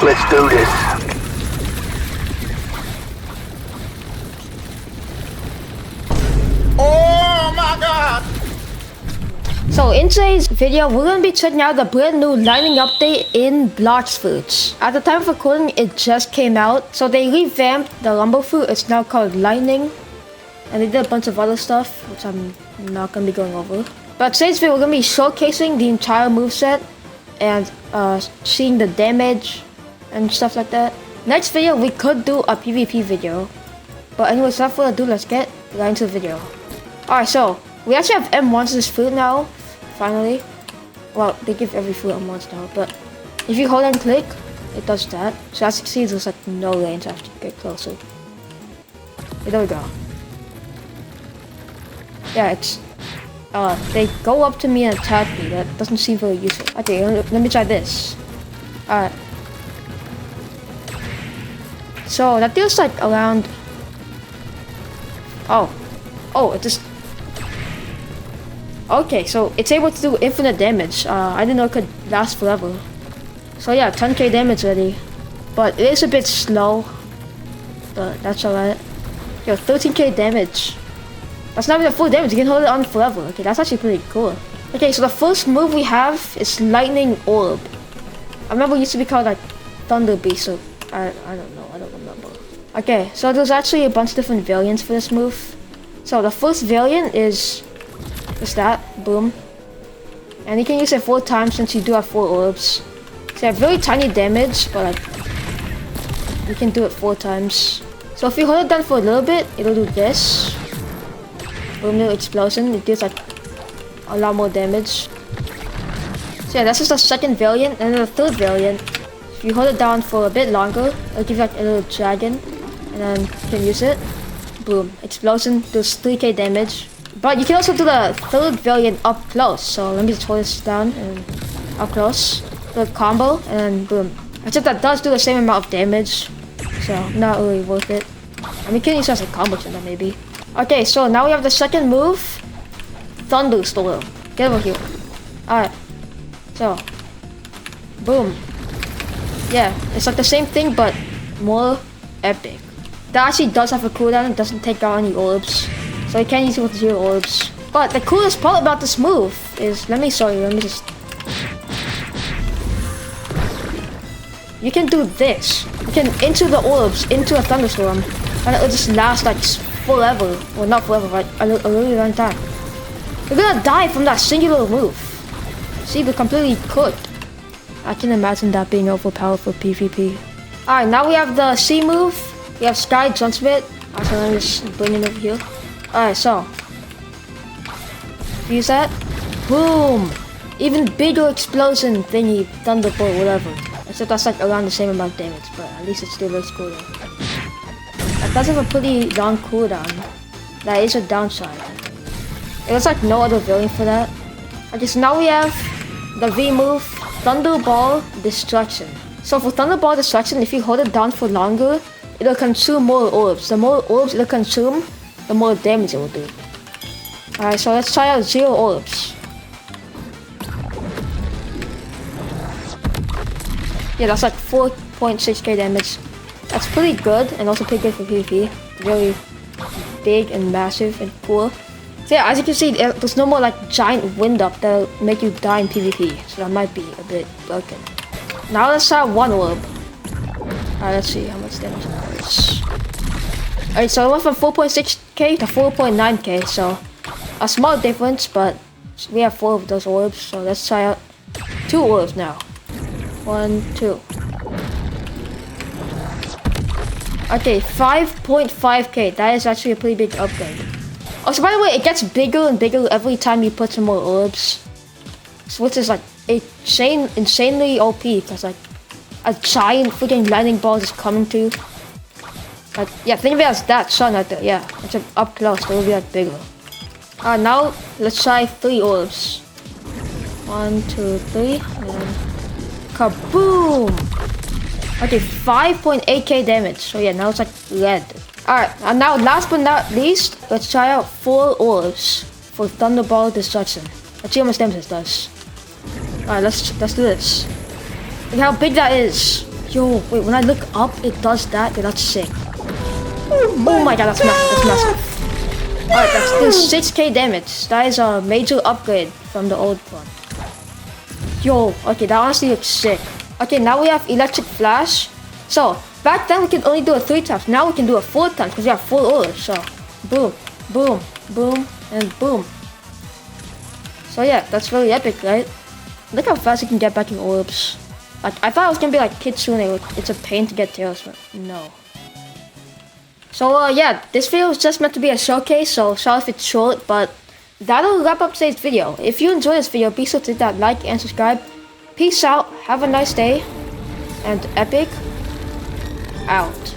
Let's do this. Oh my god! So in today's video, we're going to be checking out the brand new lightning update in Blox fruits. At the time of recording, it just came out. So they revamped the lumber fruit. It's now called lightning. And they did a bunch of other stuff, which I'm not going to be going over. But today's video, we're going to be showcasing the entire moveset and seeing the damage and stuff like that. Next video, we could do a PvP video. But anyways, without further ado, let's get right into the video. Alright, so we actually have M1's this fruit now. Finally. Well, they give every fruit M1's now, but if you hold and click, it does that. So as you can see, there's like no range after you get closer. Okay, there we go. Yeah, it's they go up to me and attack me. That doesn't seem very useful. Okay, let me try this. Alright. So that feels like around. Oh, it just. Okay, so it's able to do infinite damage. I didn't know it could last forever. So yeah, 10k damage already. But it is a bit slow. But that's alright. Yo, 13k damage. That's not even full damage, you can hold it on forever. Okay, that's actually pretty cool. Okay, so the first move we have is Lightning Orb. I remember it used to be called like Thunder Beast, so I don't know, I don't remember. Okay, so there's actually a bunch of different variants for this move. So the first variant is that, boom. And you can use it 4 times since you do have 4 orbs. So you have very tiny damage, but like, you can do it 4 times. So if you hold it down for a little bit, it'll do this. Boom, little explosion, it deals like a lot more damage. So yeah, that's just the second variant, and then the third variant. If you hold it down for a bit longer, it'll give you like a little dragon, and then you can use it. Boom, explosion, does 3k damage. But you can also do the third variant up close. So let me just hold this down and up close. Do a combo and boom. Except that does do the same amount of damage. So not really worth it. I mean, you can use it as a combo center maybe. Okay, so now we have the second move. Thunderstorm. Get over here. Alright. So. Boom. Yeah, it's like the same thing but more epic. That actually does have a cooldown. It doesn't take out any orbs. So you can't use it with 0 orbs. But the coolest part about this move is, let me show you, let me just. You can do this. You can enter the orbs into a thunderstorm, and it'll just last like forever. Well, not forever, but a really long time. You're gonna die from that singular move. See, we're completely cooked. I can imagine that being overpowered for PvP. Alright, now we have the C move. We have Sky Jump Spit. Actually, let me just bring it over here. Alright, so use that. Boom! Even bigger explosion thingy, Thunderball, whatever. Except that's like around the same amount of damage, but at least it still looks cool. That does have a pretty long cooldown. That is a downside. It looks like no other variant for that. Okay, so now we have the V move, Thunderball Destruction. So for Thunderball Destruction, if you hold it down for longer, it'll consume more orbs. The more orbs it'll consume, the more damage it will do. Alright, so let's try out 0 orbs. Yeah, that's like 4.6k damage. That's pretty good, and also pretty good for PvP. Very big and massive and cool. So yeah, as you can see, there's no more like giant wind up that'll make you die in PvP. So that might be a bit broken. Now let's try 1 orb. Alright, let's see how much damage it does. Alright, so I went from 4.6k to 4.9k, so a small difference, but we have 4 of those orbs, so let's try out 2 orbs now. 1, 2. Okay, 5.5k, that is actually a pretty big upgrade. Also, by the way, it gets bigger and bigger every time you put some more orbs. Which is like insanely OP, because like a giant freaking lightning ball is coming to. Like, yeah, think of it as that sun right there. Yeah, it's up close. It will be like bigger. Now let's try 3 orbs. 1, 2, 3, and kaboom! Okay, 5.8k damage. So yeah, now it's like red. Alright, and now last but not least, let's try out 4 orbs for Thunderball Destruction. Let's see how much damage this does. Alright, let's do this. Look how big that is. Yo, wait, when I look up, it does that? Dude, that's sick. Oh my god, that's massive, that's massive. Alright, that's 6k damage. That is a major upgrade from the old one. Yo, okay, that honestly looks sick. Okay, now we have electric flash. So, back then we could only do it 3 times. Now we can do it 4 times because we have 4 orders. So, boom, boom, boom, and boom. So yeah, that's really epic, right? Look how fast you can get back in orbs. Like, I thought it was gonna be like Kitsune, it's a pain to get tails, but no. So yeah, this video is just meant to be a showcase, so sorry if it's short, but that'll wrap up today's video. If you enjoyed this video, be sure to hit that like and subscribe. Peace out, have a nice day, and Epic out.